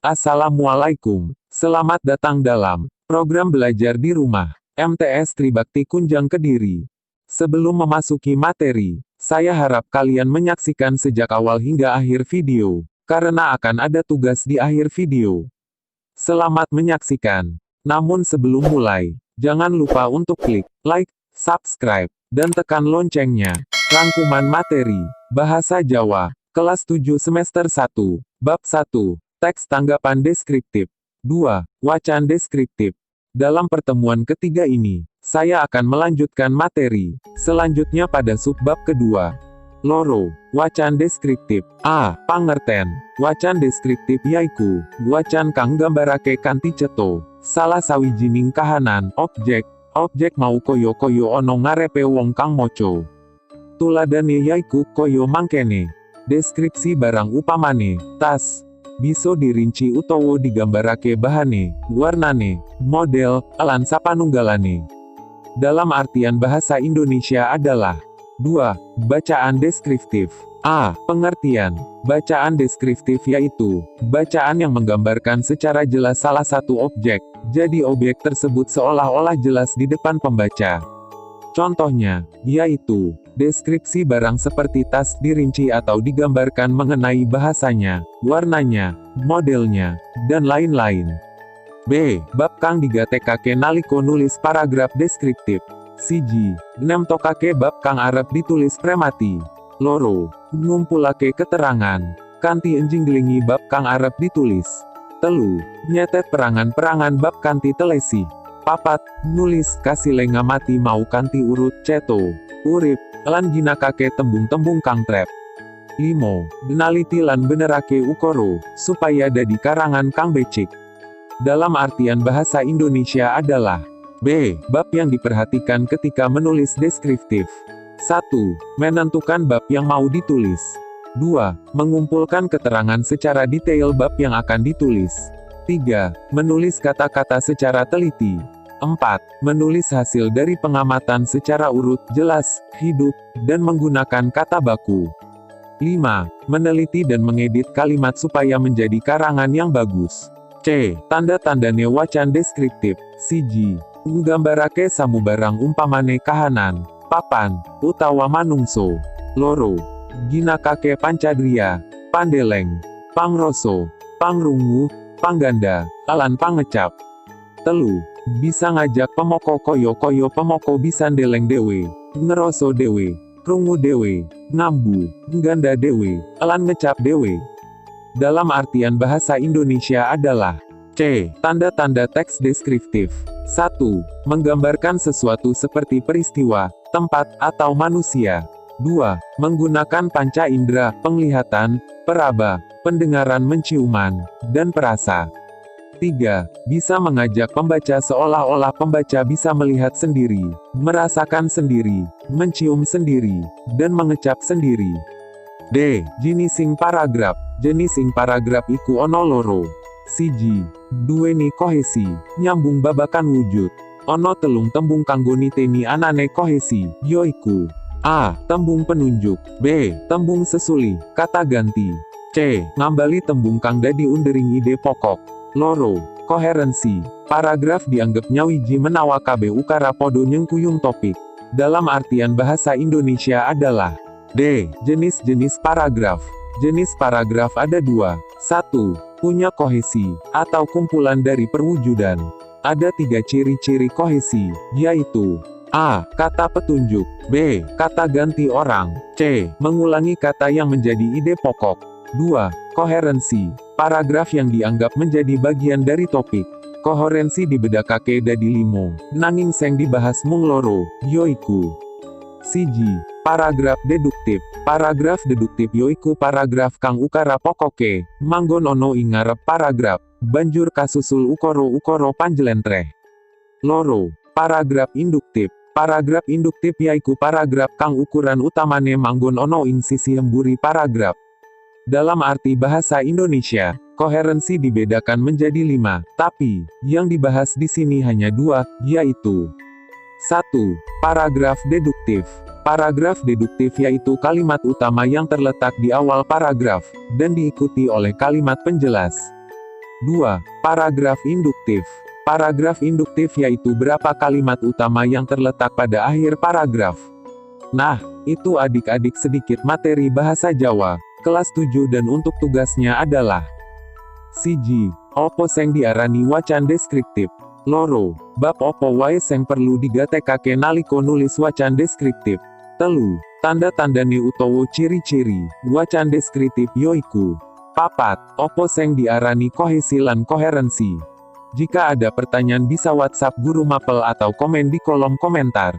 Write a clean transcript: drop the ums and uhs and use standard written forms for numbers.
Assalamualaikum. Selamat datang dalam program belajar di rumah MTS Tribakti Kunjang Kediri. Sebelum memasuki materi, saya harap kalian menyaksikan sejak awal hingga akhir video, karena akan ada tugas di akhir video. Selamat menyaksikan. Namun sebelum mulai, jangan lupa untuk klik like, subscribe, dan tekan loncengnya. Rangkuman materi Bahasa Jawa Kelas 7 Semester 1 Bab 1 Teks tanggapan deskriptif 2. Wacan deskriptif. Dalam pertemuan ketiga ini, saya akan melanjutkan materi selanjutnya pada subbab kedua. Loro, wacan deskriptif. A. Pangerten. Wacan deskriptif yaiku wacan kang gambarake kanthi cetha salah sawijining kahanan, objek mau kaya-kaya ana ngarepe wong kang maca. Tuladane yaiku kaya mangkene. Deskripsi barang upamane, tas. Bisa dirinci utawa digambarake bahane, warnane, model, lan sapanunggalane. Dalam artian bahasa Indonesia adalah 2. Bacaan deskriptif. A. Pengertian. Bacaan deskriptif yaitu bacaan yang menggambarkan secara jelas salah satu objek, jadi objek tersebut seolah-olah jelas di depan pembaca. Contohnya, yaitu, deskripsi barang seperti tas dirinci atau digambarkan mengenai bahasanya, warnanya, modelnya, dan lain-lain. B. Bab kang digatekake nalika nulis paragraf deskriptif. Siji. Nemtokake bab kang arep ditulis premati. Loro. Ngumpulake keterangan kanthi enjinggelingi bab kang arep ditulis. Telu. Nyetet perangan-perangan bab kanthi telesi. Papat. Nulis kasile ngamati mau kanthi urut ceto, urip, lan ginakake tembung-tembung kang trep. 5. Naliti lan benerake ukara, supaya dadi karangan kang becik. Dalam artian bahasa Indonesia adalah B. Bab yang diperhatikan ketika menulis deskriptif. 1. Menentukan bab yang mau ditulis. 2. Mengumpulkan keterangan secara detail bab yang akan ditulis. 3. Menulis kata-kata secara teliti. 4. Menulis hasil dari pengamatan secara urut, jelas, hidup, dan menggunakan kata baku. 5. Meneliti dan mengedit kalimat supaya menjadi karangan yang bagus. C. Tanda-tandane wacan deskriptif. Siji. Nggambarake samubarang umpamane kahanan, papan, utawa manungso. Loro. Ginakake pancadria, pandeleng, pangroso, pangrungu, pangganda, lan pangecap. Telu. Bisa ngajak pemoko koyo-koyo pemoko bisa ndeleng dewe, ngeroso dewe, krungu dewe, ngambu, ngganda dewe, lan ngecap dewe. Dalam artian bahasa Indonesia adalah C. Tanda-tanda teks deskriptif. 1. Menggambarkan sesuatu seperti peristiwa, tempat, atau manusia. 2. Menggunakan panca indera, penglihatan, peraba, pendengaran menciuman, dan perasa. 3. Bisa mengajak pembaca seolah-olah pembaca bisa melihat sendiri, merasakan sendiri, mencium sendiri, dan mengecap sendiri. D. Jinising paragraf. Jenising paragraf iku ono loro. Siji. Duweni kohesi, nyambung babakan wujud. Ono telung tembung kanggo niteni anane kohesi, yoiku A. Tembung penunjuk. B. Tembung sesuli, kata ganti. C. Ngambali tembung kang dadi undering ide pokok. Loro. Koherensi. Paragraf dianggap nyawiji menawa kabeh ukara podo nyengkuyung topik. Dalam artian bahasa Indonesia adalah D. Jenis-jenis paragraf. Jenis paragraf ada 2. 1. Punya kohesi, atau kumpulan dari perwujudan. Ada 3 ciri-ciri kohesi, yaitu A. Kata petunjuk. B. Kata ganti orang. C. Mengulangi kata yang menjadi ide pokok. 2. Koherensi. Paragraf yang dianggap menjadi bagian dari topik. Koherensi dibedakake dadi 5, nanging seng dibahas mung loro, yoiku. Siji. Paragraf deduktif. Paragraf deduktif yoiku paragraf kang ukara pokoke manggon ono ing ngarep paragraf, banjur kasusul ukara-ukara panjlentreh. Loro. Paragraf induktif. Paragraf induktif yaiku paragraf kang ukuran utamane manggon ono ing sisi hemburi paragraf. Dalam arti bahasa Indonesia, koherensi dibedakan menjadi 5, tapi yang dibahas di sini hanya 2, yaitu 1. Paragraf deduktif. Paragraf deduktif yaitu kalimat utama yang terletak di awal paragraf, dan diikuti oleh kalimat penjelas. 2. Paragraf induktif. Paragraf induktif yaitu berapa kalimat utama yang terletak pada akhir paragraf. Nah, itu adik-adik sedikit materi bahasa Jawa, kelas 7 dan untuk tugasnya adalah siji. Opo sing diarani wacan deskriptif. Loro. Bab opo wae sing perlu digatekake nalika nulis wacan deskriptif. Telu. Tanda-tandane utawa ciri-ciri wacan deskriptif yoiku. Papat. Opo sing diarani kohesi lan koherensi. Jika ada pertanyaan bisa WhatsApp Guru Mapel atau komen di kolom komentar.